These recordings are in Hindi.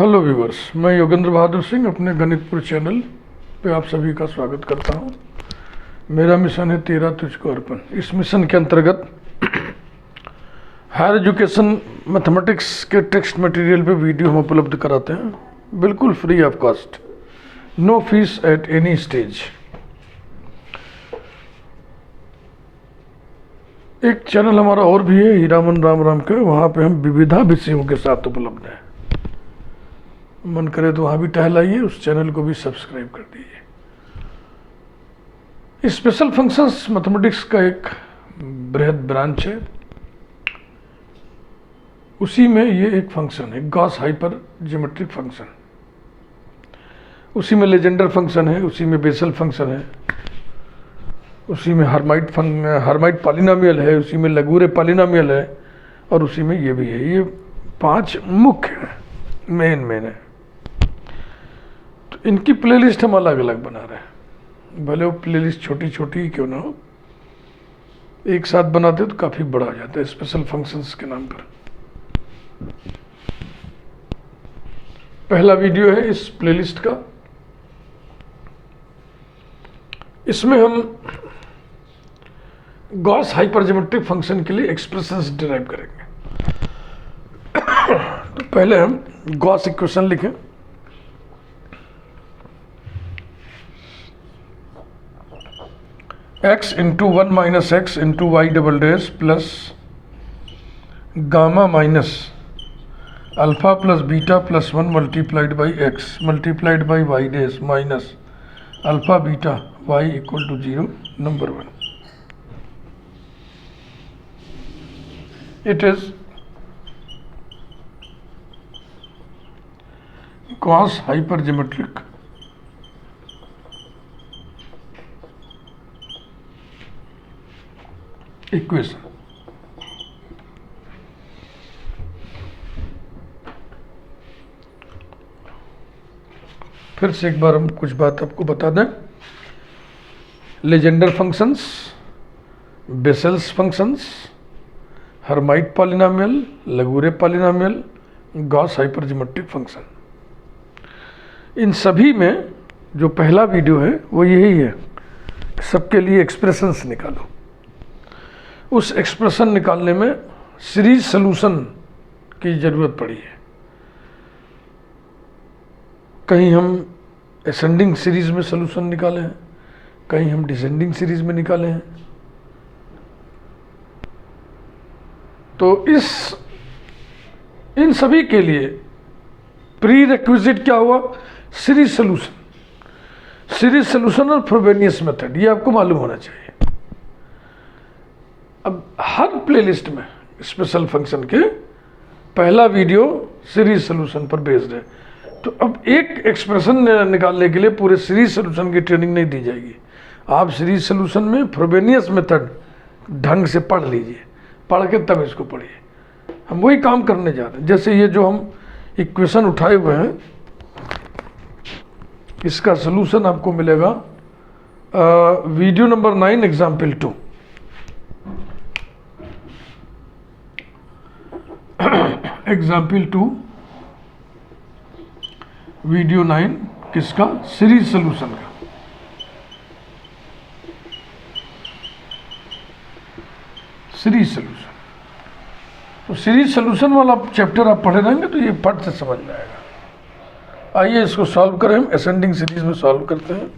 हेलो व्यूवर्स, मैं योगेंद्र बहादुर सिंह अपने गणितपुर चैनल पे आप सभी का स्वागत करता हूँ। मेरा मिशन है तेरा तुझको अर्पण। इस मिशन के अंतर्गत हायर एजुकेशन मैथमेटिक्स के टेक्स्ट मटेरियल पे वीडियो हम उपलब्ध कराते हैं, बिल्कुल free of cost, no fees at any stage. एक चैनल हमारा और भी है, हीरामन राम का, वहाँ पे हम विविधा विषयों के साथ उपलब्ध हैं। मन करे तो वहाँ भी टहल आइए, उस चैनल को भी सब्सक्राइब कर दीजिए। स्पेशल फंक्शंस मैथमेटिक्स का एक बृहद ब्रांच है, उसी में ये एक फंक्शन है, गॉस हाइपर ज्योमेट्रिक फंक्शन। उसी में लेजेंडर फंक्शन है, उसी में बेसल फंक्शन है, उसी में हर्माइट पॉलिनोमियल है, उसी में लगूरे पॉलिनोमियल है, और उसी में ये भी है। ये 5 मुख्य है, मेन है। तो इनकी प्लेलिस्ट हम अलग अलग बना रहे हैं, भले वो प्लेलिस्ट छोटी छोटी ही क्यों ना हो, एक साथ बनाते तो काफ़ी बड़ा हो जाता है स्पेशल फंक्शंस के नाम पर। पहला वीडियो है इस प्लेलिस्ट का। इसमें हम गॉस हाइपर ज्योमेट्रिक फंक्शन के लिए एक्सप्रेशंस डिराइव करेंगे। तो पहले हम गॉस इक्वेशन लिखें। x into 1 minus x into Y double dash plus gamma minus alpha plus beta plus 1 multiplied by x multiplied by Y dash minus alpha beta y equal to 0 number 1। It is Gauss hypergeometric equation. फिर से एक बार हम कुछ बात आपको बता दें। Legendre functions, Bessel's functions, Hermite polynomial, Laguerre polynomial, Gauss hypergeometric function, इन सभी में जो पहला वीडियो है वो यही है, सबके लिए एक्सप्रेशंस निकालो। उस एक्सप्रेशन निकालने में सीरीज सॉल्यूशन की ज़रूरत पड़ी है। कहीं हम असेंडिंग सीरीज में सॉल्यूशन निकाले हैं, कहीं हम डिसेंडिंग सीरीज में निकाले हैं। तो इन सभी के लिए प्री रिक्विजिट क्या हुआ? Series solution. सीरीज सॉल्यूशन और फ्रोबेनियस मेथड, ये आपको मालूम होना चाहिए। अब हर प्लेलिस्ट में स्पेशल फंक्शन के पहला वीडियो सीरीज सॉल्यूशन पर बेस्ड है। तो अब एक एक्सप्रेशन निकालने के लिए पूरे सीरीज सॉल्यूशन की ट्रेनिंग नहीं दी जाएगी। आप सीरीज सॉल्यूशन में फ्रोबेनियस मेथड ढंग से पढ़ लीजिए, पढ़ के तब इसको पढ़िए। हम वही काम करने जा रहे हैं। जैसे ये जो हम इक्वेशन उठाए हुए हैं, इसका सॉल्यूशन आपको मिलेगा video number 9 example 2। Example 2 video 9 किसका? सीरीज सॉल्यूशन का। सीरीज सॉल्यूशन, तो सीरीज सॉल्यूशन वाला चैप्टर आप पढ़े रहेंगे तो ये फट से समझ में आएगा। आइए इसको सॉल्व करें। हम असेंडिंग सीरीज में सॉल्व करते हैं।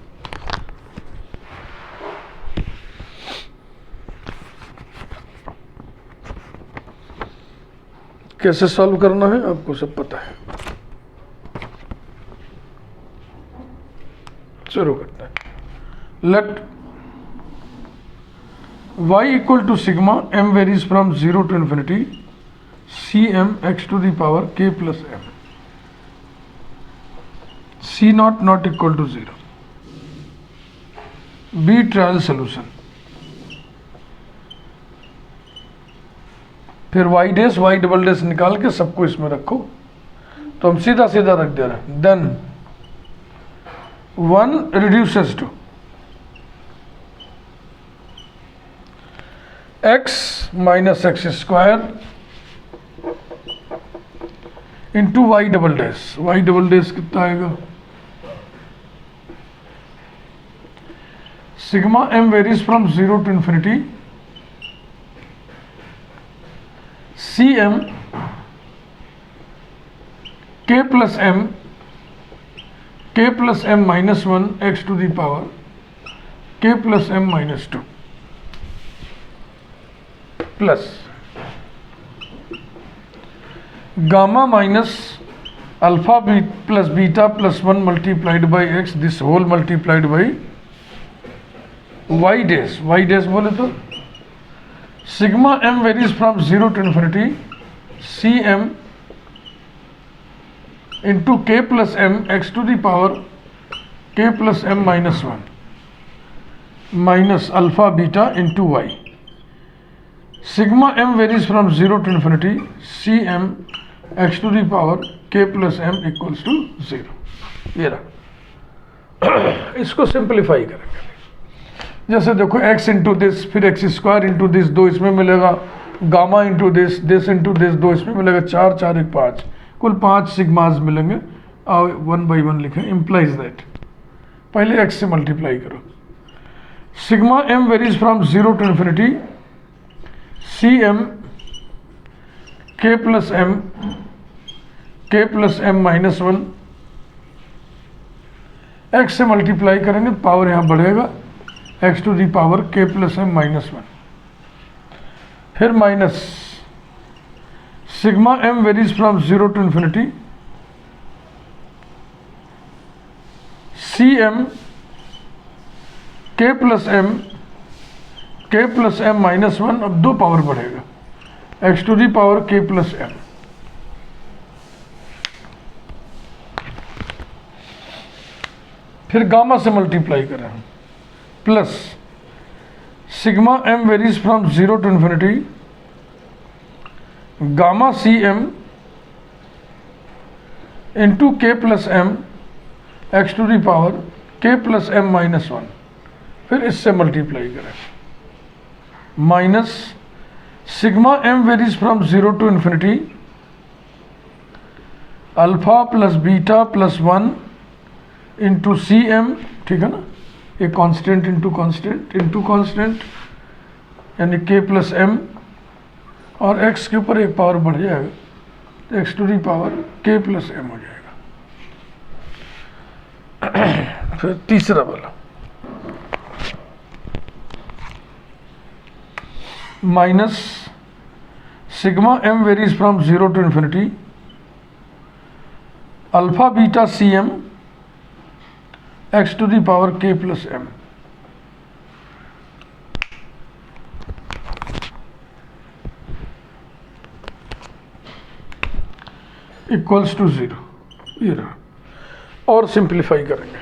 कैसे सॉल्व करना है आपको सब पता है। शुरू करते हैं। Let y equal to sigma m varies from 0 to infinity cm x to the power k plus m c not equal to 0 be trial solution. फिर y dash y double dash निकाल के सबको इसमें रखो। तो हम सीधा सीधा रख दे रहे हैं। Then 1 reduces to x minus X square into Y double dash. Y double dash कितना आएगा, sigma M varies from 0 to infinity C M के plus M minus 1 X to the power के plus M minus 2 plus gamma minus alpha B plus beta plus 1 multiplied by X this whole multiplied by Y dash. Y dash बोले तो sigma M varies from 0 to infinity C M into के plus M X to the power के plus M minus 1 minus alpha beta into Y. Sigma M varies from 0 to infinity C M X to the power के प्लस एम इक्वल्स टू 0। ये रहा। इसको सिंप्लीफाई करेंगे, जैसे देखो x इंटू दिस, फिर एक्स स्क्वायर इंटू दिस, 2 इसमें मिलेगा, gamma into this, this into this, 2 इसमें मिलेगा, 4 4 1 5, कुल 5 सिग्मास मिलेंगे। और 1 बाई 1 लिखें, इम्प्लाइज दैट पहले x से मल्टीप्लाई करो। Sigma m varies from 0 to infinity C M के प्लस एम माइनस 1 x से मल्टीप्लाई करेंगे, पावर यहाँ बढ़ेगा, x टू दी पावर के प्लस एम माइनस 1, फिर minus sigma m varies from 0 to infinity C M के प्लस एम माइनस 1, अब 2 पावर बढ़ेगा, x टू दी पावर के प्लस एम, फिर गामा से मल्टीप्लाई करें, plus sigma M varies from 0 to infinity gamma C M into के plus M X to the power के प्लस एम माइनस 1, फिर इससे मल्टीप्लाई करें, minus sigma M varies from 0 to infinity alpha plus beta plus 1 into C M, ठीक है ना, ये कांस्टेंट इंटू कांस्टेंट यानी के प्लस एम, और x के ऊपर एक पावर बढ़ जाएगा तो x to the power k plus m हो जाएगा। फिर तीसरा वाला minus sigma m varies from 0 to infinity alpha beta c m x to the power k plus M, equals to 0। ये रहा। और सिंप्लीफाई करेंगे,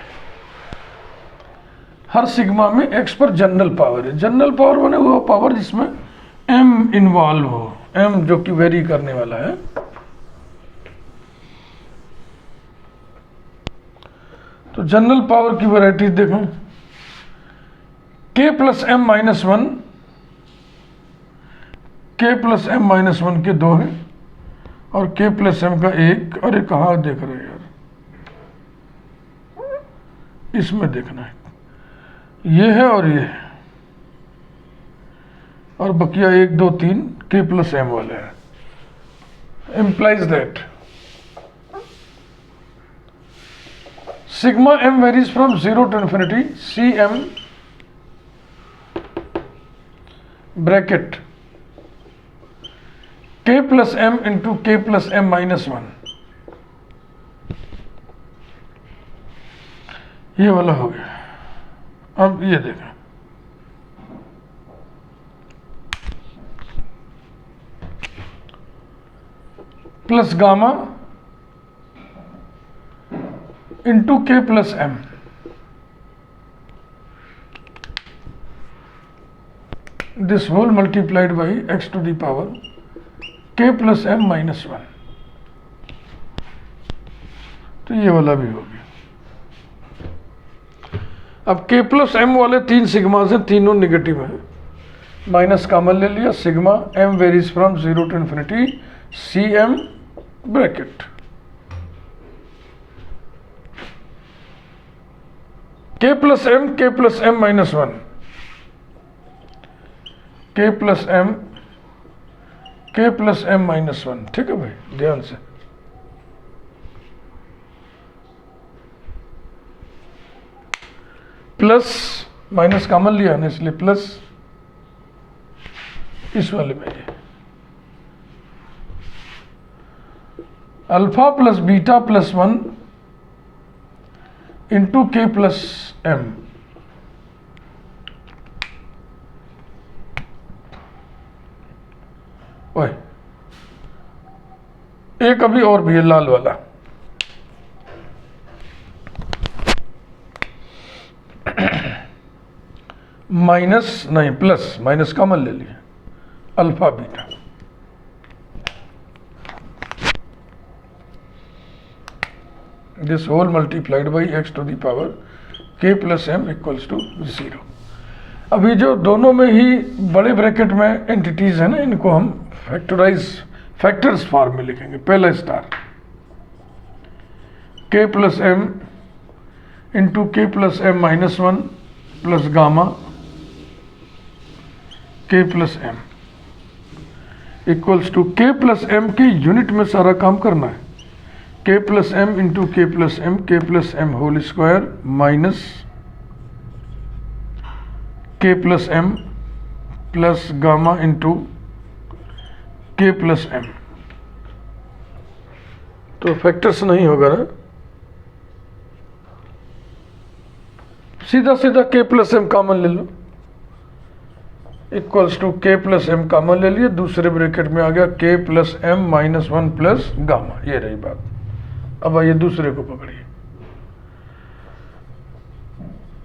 हर सिग्मा में x पर जनरल पावर है। जनरल पावर माने वो पावर जिसमें m इन्वॉल्व हो, m जो कि वेरी करने वाला है। तो जनरल पावर की वैरायटी देखें, k plus M minus 1, k plus M minus 1 के 2 हैं और k प्लस एम का 1। अरे कहाँ देख रहे हैं यार, इसमें देखना है, ये है और ये है, और बकिया 1 2 3 k प्लस एम वाले हैं। Implies that sigma m varies from 0 to infinity C m bracket k plus M into के प्लस एम माइनस 1, ये वाला हो गया। अब ये देखें, प्लस गामा इंटू के plus m, this whole multiplied by x to the power k plus M minus 1, तो ये वाला भी हो गया। अब k प्लस एम वाले 3 सिग्मा से तीनों निगेटिव है, माइनस कॉमन ले लिया, sigma m varies from 0 to infinity C m bracket k plus m minus one, k plus m minus one. ठीक है भाई, ध्यान से। प्लस माइनस कॉमन लिया ना, इसलिए प्लस इस वाले में ये alpha plus beta plus one into के प्लस एम। ओए, एक अभी और भी है लाल वाला, माइनस नहीं प्लस, माइनस कॉमन ले लिए, alpha beta. This whole multiplied by x to the power k plus m equals to 0। अभी जो दोनों में ही बड़े ब्रैकेट में एंटिटीज है ना, इनको हम फैक्टर्स फॉर्म में लिखेंगे। पहला star k plus m into के plus m minus one plus gamma k plus m equals to k plus m के यूनिट में सारा काम करना है। k प्लस m इंटू के plus m whole square minus k plus m plus gamma into के प्लस m। तो फैक्टर्स नहीं होगा ना, सीधा सीधा k प्लस m कॉमन ले लो, equals to k plus m common ले लिए, दूसरे ब्रैकेट में आ गया k plus m minus one plus gamma. ये रही बात। अब आइए दूसरे को पकड़िए,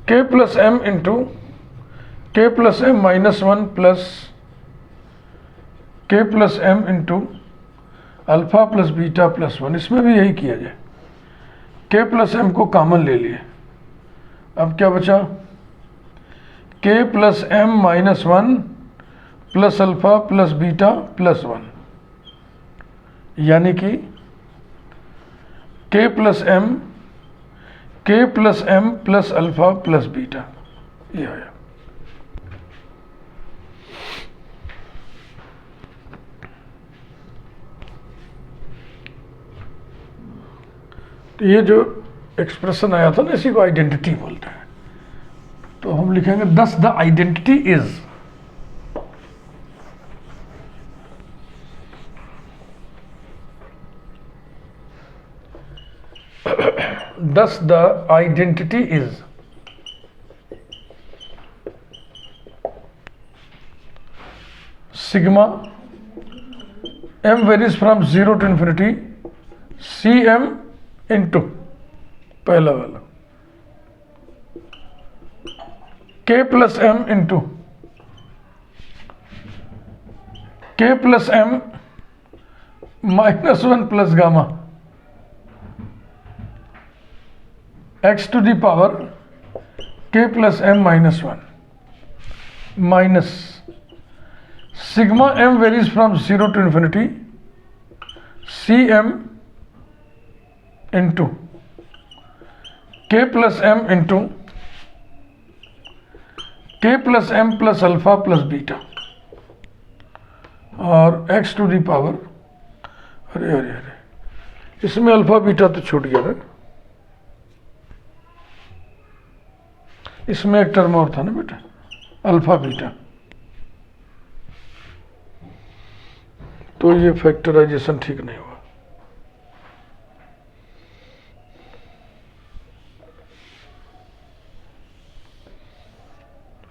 k प्लस m इंटू के plus m minus one plus k plus m into alpha plus beta plus one. इसमें भी यही किया जाए, k प्लस m को कॉमन ले लिए। अब क्या बचा, k plus m minus one plus alpha plus beta plus one, यानी कि k plus m plus alpha plus beta. ये आया। तो ये जो एक्सप्रेशन आया था ना, इसी को आइडेंटिटी बोलते हैं। तो हम लिखेंगे दस the identity is, thus the identity is sigma m varies from 0 to infinity cm into पहला वाला k plus m into k plus m minus one plus gamma x to the power k plus m minus one minus sigma m varies from 0 to infinity cm into k plus m into k plus m plus alpha plus beta और x टू द पावर, अरे अरे अरे, इसमें अल्फा बीटा तो छूट गया ना, इसमें एक टर्म और था ना बेटा, अल्फा बीटा। तो ये फैक्टराइजेशन ठीक नहीं हुआ।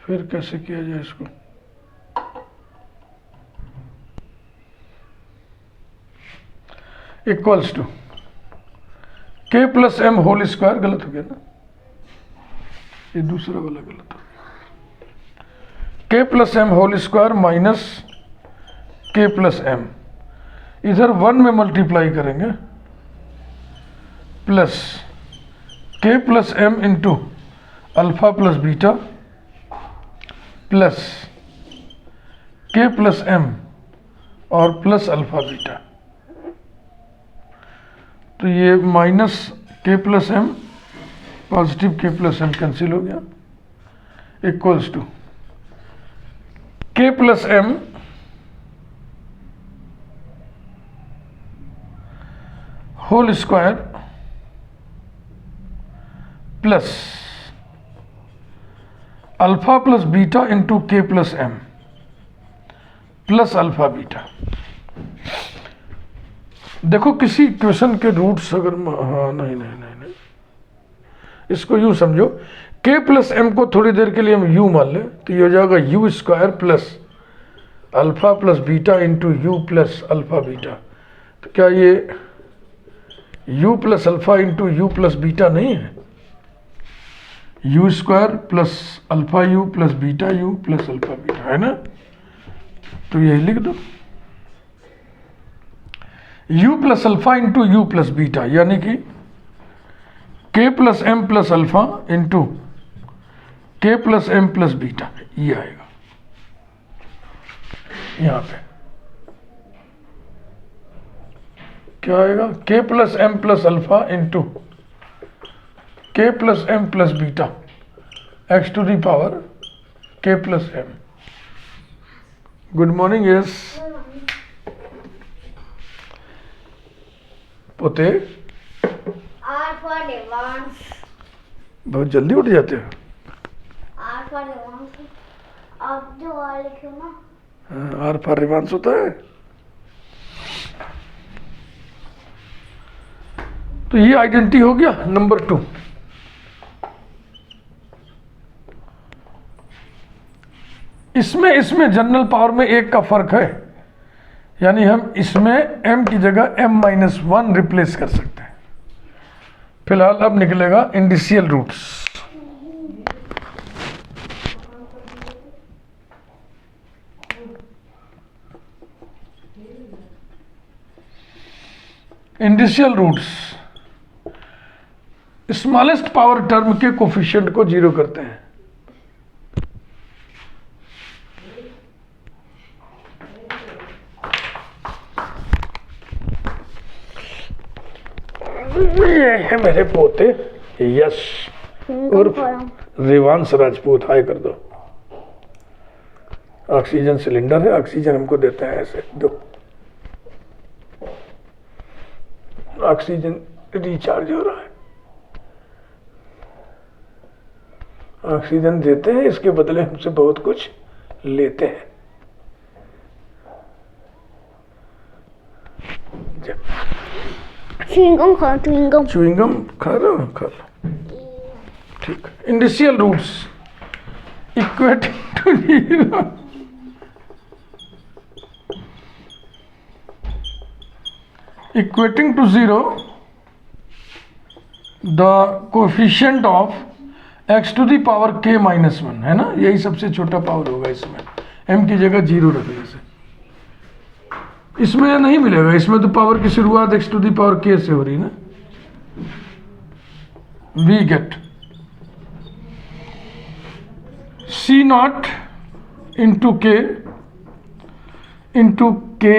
फिर कैसे किया जाए इसको, equals to k plus m whole square, गलत हो गया ना, ये दूसरा वाला गलत हो गया, k plus m whole square minus k plus m, इधर वन में मल्टीप्लाई करेंगे, plus k plus m into alpha plus beta plus k plus m और प्लस अल्फा बीटा। तो ये minus k plus m positive K plus M cancel हो गया, equals to K plus M whole square plus alpha plus beta into के plus M plus alpha beta. देखो किसी इक्वेशन के रूट्स अगर हाँ नहीं नहीं नहीं नहीं, इसको यू समझो, के प्लस एम को थोड़ी देर के लिए हम यू मान लें तो ये हो जाएगा u square plus alpha plus beta into u plus alpha beta. तो क्या ये u plus alpha into u plus beta नहीं है? U square plus alpha u plus beta u plus alpha beta है ना, तो यही लिख दो u plus alpha into u plus beta, यानी कि k plus M plus alpha into के प्लस एम प्लस बीटा, ये आएगा यहां पे। क्या आएगा? k plus M plus alpha into के plus M plus beta X to the power k plus M. Good morning. Yes पोते, R for Devans. बहुत जल्दी उठ जाते हो। R for Devans. आप जो R लिखे हो ना, आर फॉर रिवांस होता है। तो ये आइडेंटिटी हो गया नंबर 2। इसमें जनरल पावर में एक का फर्क है, यानी हम इसमें m की जगह m-1 रिप्लेस कर सकते हैं। फिलहाल अब निकलेगा indicial roots. Indicial roots smallest power term के कोफिशिएंट को 0 करते हैं। ये है मेरे पोते यश उर्फ रिवांश राजपूत। हाय कर दो। ऑक्सीजन सिलेंडर है, ऑक्सीजन हमको देते हैं ऐसे दो। ऑक्सीजन रिचार्ज हो रहा है, ऑक्सीजन देते हैं, इसके बदले हमसे बहुत कुछ लेते हैं। च्युइंगम खा रहे हो? खा लो, ठीक। Indicial roots equating to 0, equating to 0 the coefficient of x to the power k minus 1 है ना, यही सबसे छोटा पावर होगा इसमें। m की जगह 0 रखने से इसमें नहीं मिलेगा, इसमें तो पावर की शुरुआत x to the power k से हो रही ना। we get c naught into k into k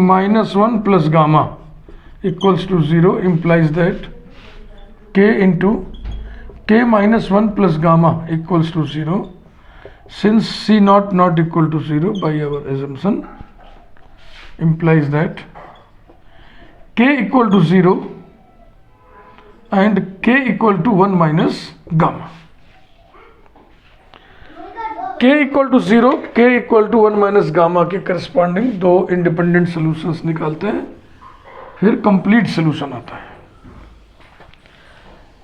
minus 1 plus gamma equals to 0 implies that k into k minus 1 plus gamma equals to 0. Since c naught not equal to 0 by our assumption implies that k equal to 0 and k equal to 1 minus gamma. k equal to 0, k equal to 1 minus gamma के करस्पॉन्डिंग दो इंडिपेंडेंट सॉल्यूशंस निकालते हैं, फिर कंप्लीट सॉल्यूशन आता है।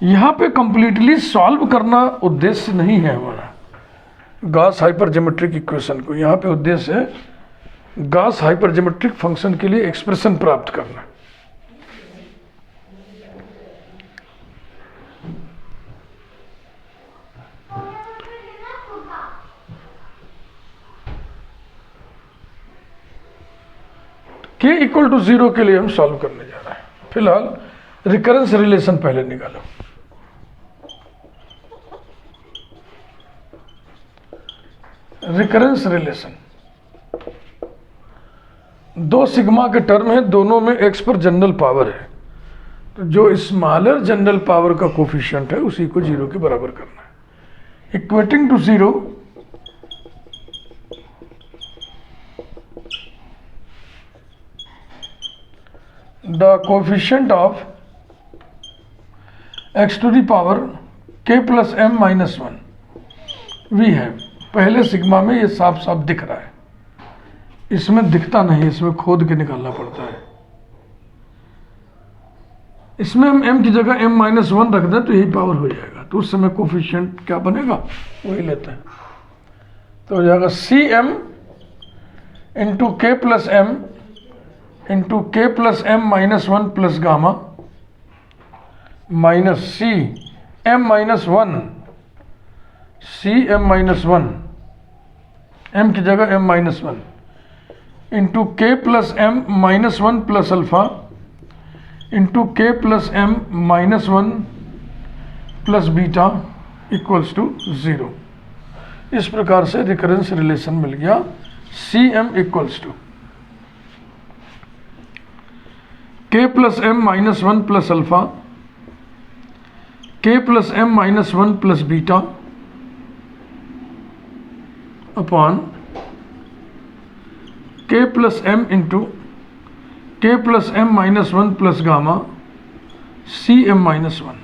यहां पे कंप्लीटली सॉल्व करना उद्देश्य नहीं है हमारा गॉस हाइपरज्योमेट्रिक इक्वेशन को। यहां पे उद्देश्य है गॉस हाइपरज्योमेट्रिक फंक्शन के लिए एक्सप्रेशन प्राप्त करना। k इक्वल टू 0 के लिए हम सॉल्व करने जा रहे हैं। फिलहाल रिकरेंस रिलेशन पहले निकालो। रिकरेंस रिलेशन दो सिग्मा के टर्म है, दोनों में x पर जनरल पावर है, तो जो स्मॉलर जनरल पावर का कोफिशिएंट है उसी को 0 के बराबर करना है। Equating to 0 the coefficient of x to the power k plus m minus 1 वी है। पहले सिग्मा में ये साफ साफ दिख रहा है, इसमें दिखता नहीं, इसमें खोद के निकालना पड़ता है। इसमें हम m की जगह m माइनस 1 रख दें तो यही पावर हो जाएगा, तो उस समय कोफिशिएंट क्या बनेगा वही लेते हैं। तो हो जाएगा cm इंटू के प्लस एम इंटू के plus M minus 1 plus gamma minus C M minus 1, C M minus 1, M की जगह एम माइनस 1 इंटू के plus M minus 1 plus alpha into के plus M minus 1 plus beta equals to 0। इस प्रकार से रिकरेंस रिलेशन मिल गया। C M equals to K plus M minus 1 plus alpha K plus M minus 1 plus beta upon k plus M into के plus M minus 1 plus gamma C M minus 1।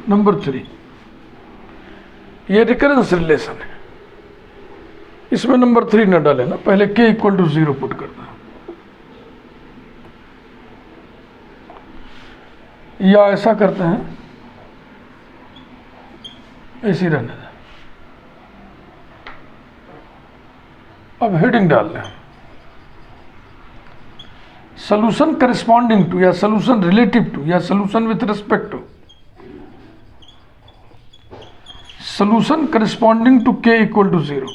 Number 3, ये रिकरेंस रिलेशन है, इसमें नंबर 3 न डालें ना, पहले k इक्वल टू 0 पुट करना है। या ऐसा करते हैं, ऐसी रहने दें। अब हेडिंग डाल लें, सॉल्यूशन करस्पॉन्डिंग टू या सॉल्यूशन रिलेटिव टू या solution with respect to, solution corresponding to k equal to 0,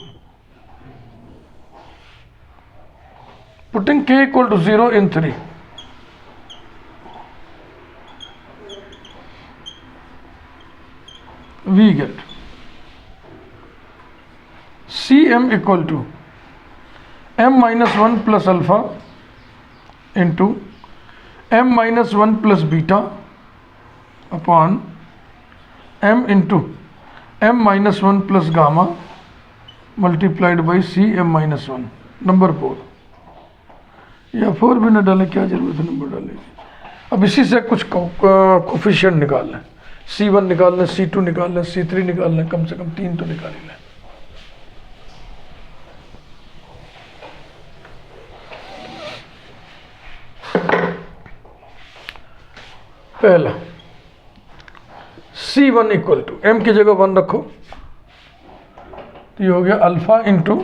putting k equal to 0 in 3, we get Cm equal to m minus 1 plus alpha into m minus 1 plus beta upon m into m minus 1 plus gamma multiplied by Cm minus 1। Number 4, या 4 भी न डालें, क्या जरूरत है नंबर डालने की। अब इसी से कुछ कोफिशिएंट निकाल लें, C1 निकाल लें, C2 निकाल लें, C3 निकाल लें, कम से कम 3 तो निकाल ही लें। पहला C1 इक्वल टू m की जगह 1 रखो, तो ये हो गया अल्फा इंटू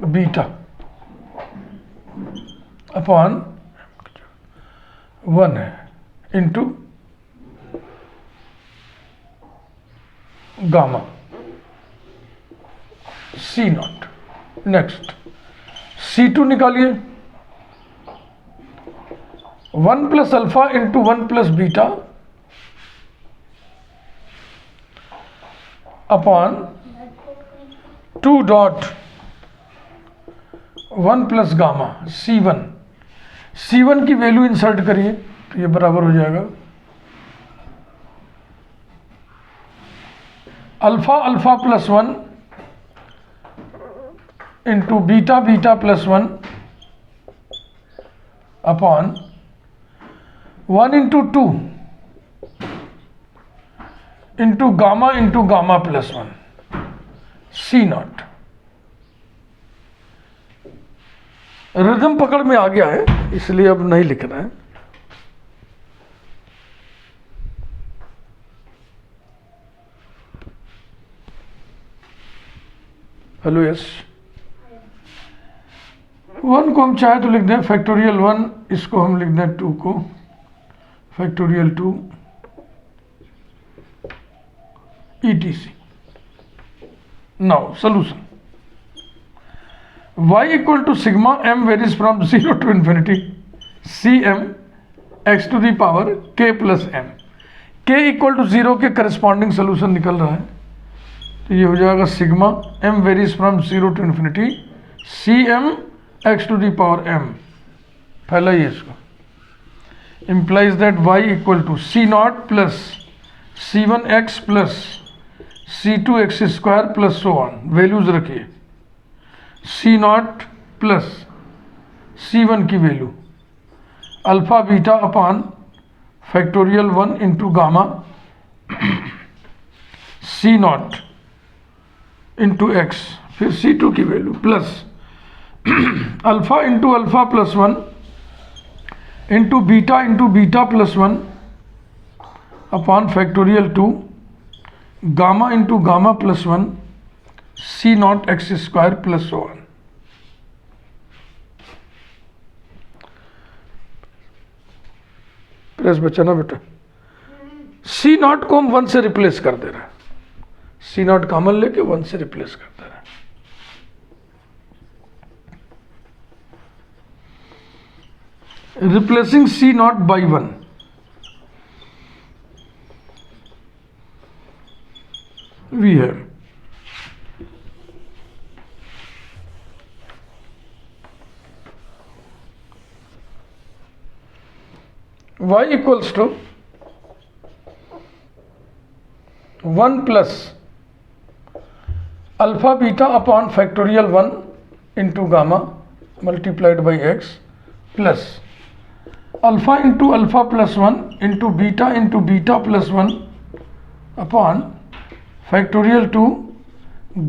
बीटा अपॉन 1 है into gamma C not. Next C2 निकालिए, 1 plus alpha into 1 plus beta upon 2 dot 1 plus gamma C1। C1 की वैल्यू इंसर्ट करिए तो ये बराबर हो जाएगा alpha alpha plus 1 into beta beta plus 1 upon 1 into 2 into gamma plus 1 C not. Rhythm पकड़ में आ गया है, इसलिए अब नहीं लिखना है। हेलो यस, 1 को हम चाहे तो लिख दें फैक्टोरियल 1, इसको हम लिख दें 2 को factorial 2 ETC। Now solution y equal to sigma m varies from 0 to infinity Cm x to the power k plus m। k equal to 0 के करस्पॉन्डिंग सोल्यूशन निकल रहा है, तो ये हो जाएगा sigma m varies from 0 to infinity Cm x to the power m। फैलाइए इसको, implies that y equal to c0 plus c1x plus c2x square plus so on. Values रखिए, c0 प्लस c1 की वैल्यू अल्फा बीटा अपान factorial 1 into gamma c0 into x, फिर c2 की value plus alpha plus 1 into beta plus 1 upon factorial 2 gamma into gamma plus 1 c0 x square plus 1। Press बचा ना बेटा, c0 को हम 1 से रिप्लेस कर दे रहे हैं, c0 कॉमन लेके 1 से रिप्लेस कर दे रहे हैं। Replacing c0 by 1, we have y equals to 1 plus alpha beta upon factorial 1 into gamma multiplied by x plus alpha plus 1 into beta plus 1 upon factorial 2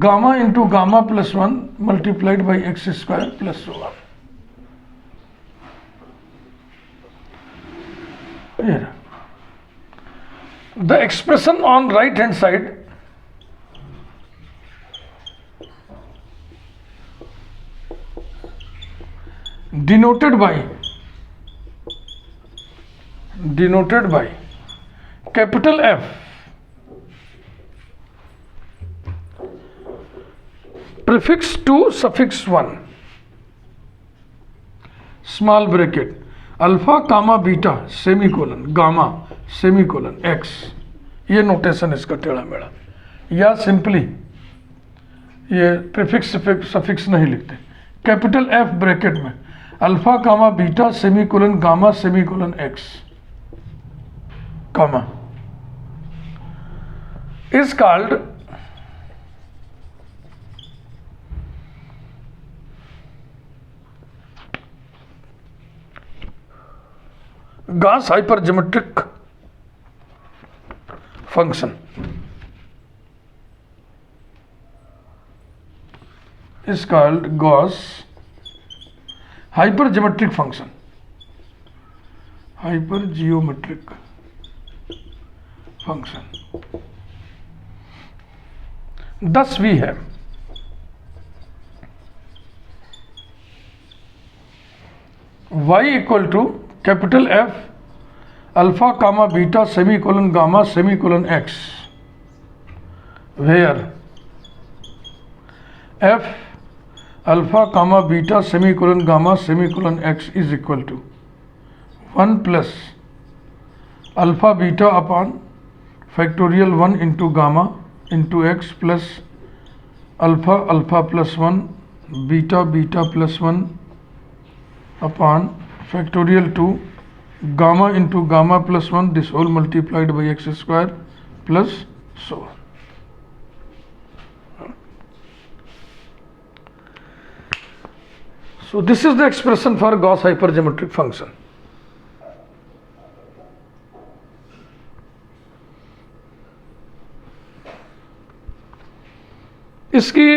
gamma into gamma plus 1 multiplied by x square plus 1। Here, the expression on right hand side denoted by capital F prefix to suffix 1 small bracket alpha comma beta semicolon gamma semicolon X, ये नोटेशन इसका टेढ़ा मेढ़ा, या सिंपली ये प्रीफिक्स सफिक्स नहीं लिखते, कैपिटल एफ ब्रैकेट में alpha comma beta semicolon gamma semicolon x comma is called Gauss hypergeometric function is called Gauss hypergeometric function, hypergeometric function. Thus we have y equal to capital F alpha comma beta semicolon gamma semicolon x, where F alpha comma beta semicolon gamma semicolon x is equal to 1 plus alpha beta upon factorial 1 into gamma into x plus alpha plus 1 beta plus 1 upon factorial 2 gamma into gamma plus 1 this whole multiplied by x square plus so. So this is the expression for Gauss hypergeometric function. इसकी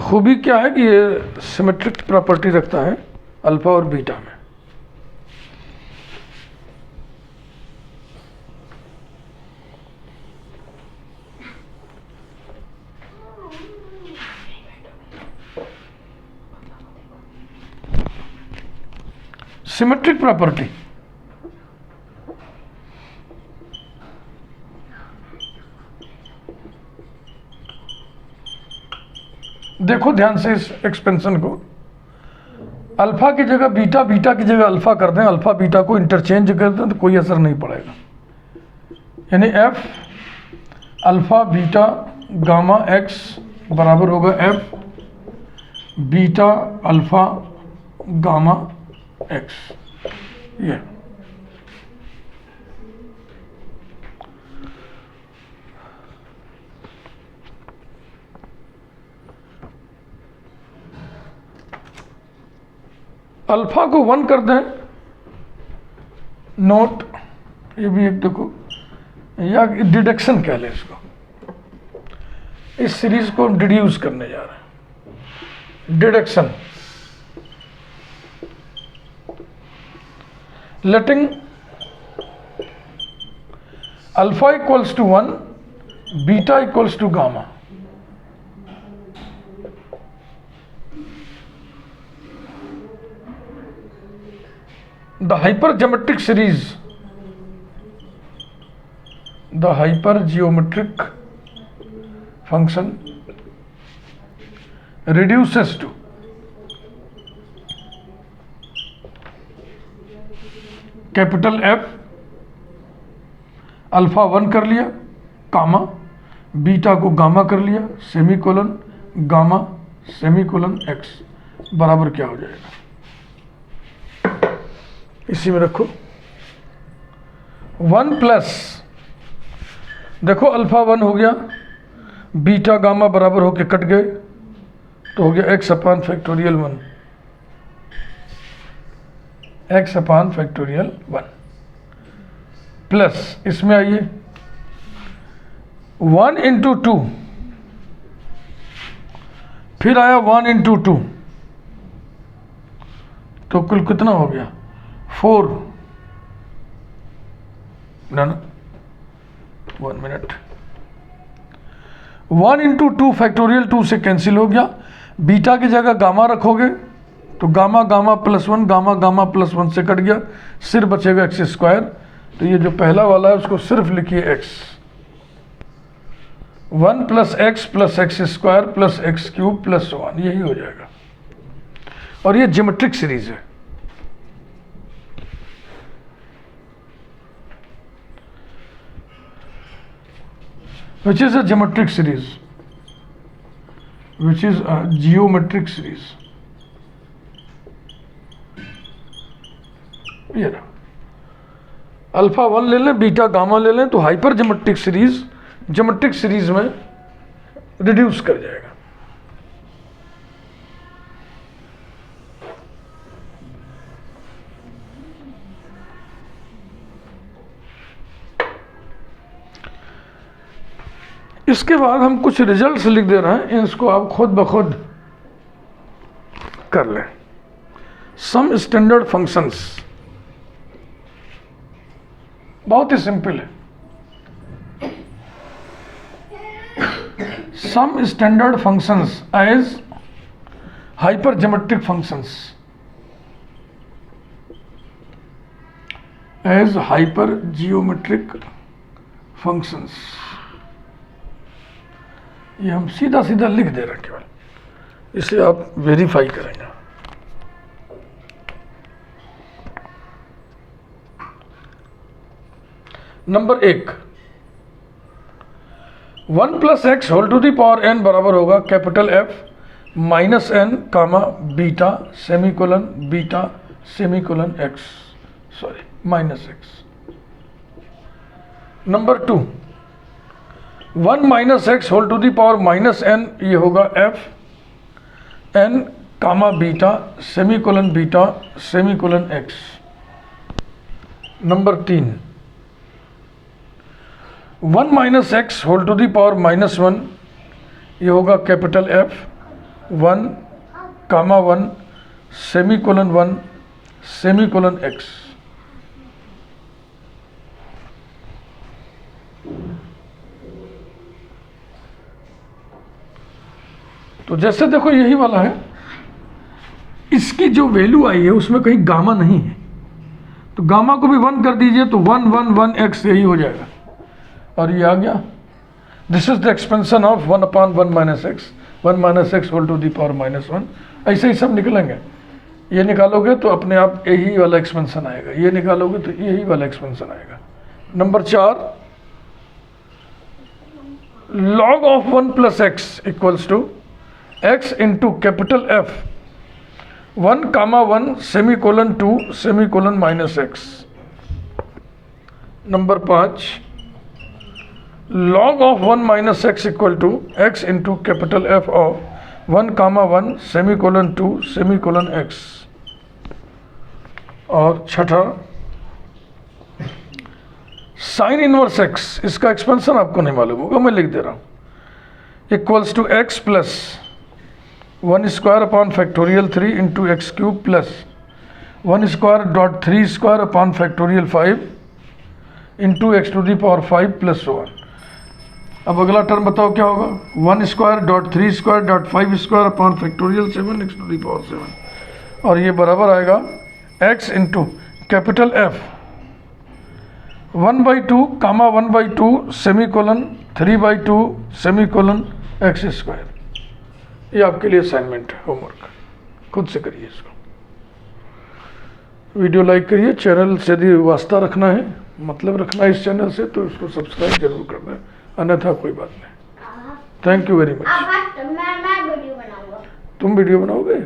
खूबी क्या है कि ये सिमेट्रिक प्रॉपर्टी रखता है अल्फा और बीटा में। सिमेट्रिक प्रॉपर्टी देखो ध्यान से इस एक्सपेंशन को, अल्फा की जगह बीटा की जगह अल्फा कर दें, अल्फा बीटा को इंटरचेंज कर दें तो कोई असर नहीं पड़ेगा, यानी F alpha beta gamma x बराबर होगा F beta alpha gamma x. ये अल्फा को 1 कर दें, नोट, ये भी एक देखो, या डिडक्शन कह लें इसको, इस सीरीज को डिड्यूस करने जा रहे हैं, deduction, letting alpha equals to 1, beta equals to gamma. The hypergeometric series, the hypergeometric function reduces to capital F, alpha 1 कर लिया, कामा, बीटा को गामा कर लिया, सेमीकोलन गामा सेमीकोलन x बराबर क्या हो जाएगा, इसी में रखो 1 प्लस, देखो अल्फा 1 हो गया, बीटा गामा बराबर होके कट गए, तो हो गया x अपान फैक्टोरियल 1, x अपान फैक्टोरियल 1 प्लस, इसमें आइए 1 इंटू 2, फिर आया 1 इंटू 2, तो कुल कितना हो गया 4 ना 1 मिनट, 1 इंटू 2 फैक्टोरियल 2 से कैंसिल हो गया, बीटा की जगह गामा रखोगे तो gamma gamma plus 1, gamma gamma plus 1 से कट गया, सिर्फ बचेगा एक्स स्क्वायर, तो ये जो पहला वाला है उसको सिर्फ लिखिए x, 1 plus x square plus x cube plus 1, यही हो जाएगा, और ये ज्योमेट्रिक सीरीज है। Which is a geometric series, which is a geometric series, ये रहा, अल्फा 1 ले लें, बीटा गामा ले लें, तो hyper geometric series geometric series में रिड्यूस कर जाएगा। इसके बाद हम कुछ रिजल्ट्स लिख दे रहे हैं, इसको आप खुद ब खुद कर लें। सम स्टैंडर्ड फंक्शंस, बहुत ही सिंपल है, some standard functions as hypergeometric functions, as hypergeometric functions, ये हम सीधा सीधा लिख दे रहे हैं केवल, इसे आप वेरीफाई करेंगे। Number 1, 1 plus x whole to the power n बराबर होगा capital F minus n comma beta semicolon beta semicolon x, sorry minus x। Number 2, 1 minus x whole to the power minus n, ये होगा f n comma beta semicolon x। Number 3, 1 minus x whole to the power minus 1, ये होगा capital F 1 comma 1 semicolon 1 semicolon x। तो जैसे देखो यही वाला है, इसकी जो वैल्यू आई है उसमें कहीं गामा नहीं है, तो गामा को भी 1 कर दीजिए तो 1 1 1 x यही हो जाएगा, और ये आ गया। This is the expansion of 1 upon 1 minus x, 1 minus x whole to the power minus 1, ऐसे ही सब निकलेंगे। ये निकालोगे तो अपने आप यही वाला एक्सपेंशन आएगा, ये निकालोगे तो यही वाला एक्सपेंशन आएगा। Number 4, log of 1 plus x equals to x into capital F 1 comma 1 semicolon 2 semicolon minus x. Number 5, log of 1 minus x equal to x into capital F of 1 comma 1 semicolon 2 semicolon x। और छठा साइन इनवर्स एक्स, इसका एक्सपेंशन आपको नहीं मालूम होगा, मैं लिख दे रहा हूँ, equals to x plus 1 square upon factorial 3 into x cube plus 1 square dot 3 square upon factorial 5 into x to the power 5 plus 1। अब अगला टर्म बताओ क्या होगा, 1 square dot 3 square dot 5 square upon factorial 7 x to the power 7, और ये बराबर आएगा x into capital F 1/2 comma 1/2 semicolon 3/2 semicolon x square. ये आपके लिए असाइनमेंट है, होमवर्क, खुद से करिए इसको। वीडियो लाइक करिए, चैनल से यदि वास्ता रखना है, मतलब रखना है इस चैनल से, तो इसको सब्सक्राइब जरूर करना है, अन्यथा कोई बात नहीं। Thank you very much. अब मैं वीडियो बनाऊंगा। तुम वीडियो बनाओगे?